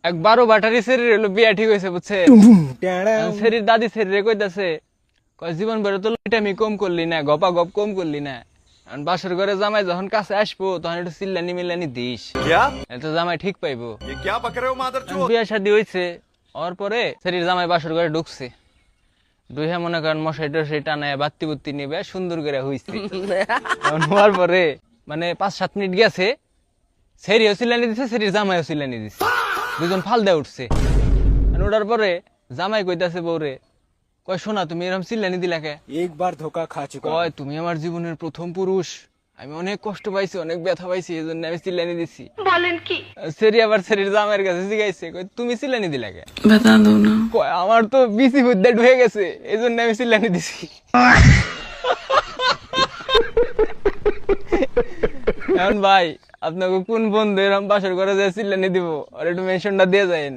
এক 12 বাটারি শরীর হলো বিয়া ঠিক হয়েছে বুঝছে। শরীর দাদি শরীরে কইতাছে কয় জীবন ভরে তো আমি কম করলি না, গপা গপ কম করলি না। বাসর ঘরে জামাই যখন কাছে আসবো তখন একটু চিল্লানি মিল্লানি দিস, এত জামাই ঠিক পাইবো। বিয়া শাদী হয়েছে, ওর পরে শরীর জামাই বাসর ঘরে ঢুকছে, দুইহা মনে করেন মশাই টশাই টানায় বাত্তি বুত্তি নিবে সুন্দর করে হইছে। হওয়ার পরে মানে 5-7 মিনিট গেছে, সেরিও চিল্লানি দিছে, সেরির জামাইও চিল্লানি দিছে, দুজন ফাল দেয়া উঠছে। ওঠার পরে জামাই কইতাছে বউরে, কয় শোনা তুমি এরকম চিল্লানি দিলা কে? একবার ধোকা খা চুকা। কয় তুমি আমার জীবনের প্রথম পুরুষ, আমি অনেক কষ্ট পাইছি, অনেক ব্যথা পাইছি, এই জন্য আমি চিল্লানি দিছি। বলেন কি? সেরি আবার সেরির জামাইয়ের কাছে জিগাইছে, কয় তুমি চিল্লানি দিলা কে? बता दो ना। কয় আমার তো বিসি বুদ্ধা ঢুকে গেছে, এই জন্য আমি চিল্লানি দিছি। এখন ভাই আপনাকে কোন বন্ধু এরকম বাসর করে যায় চিল্লানি দিব, আর একটু মেনশনটা দিয়ে যায়েন।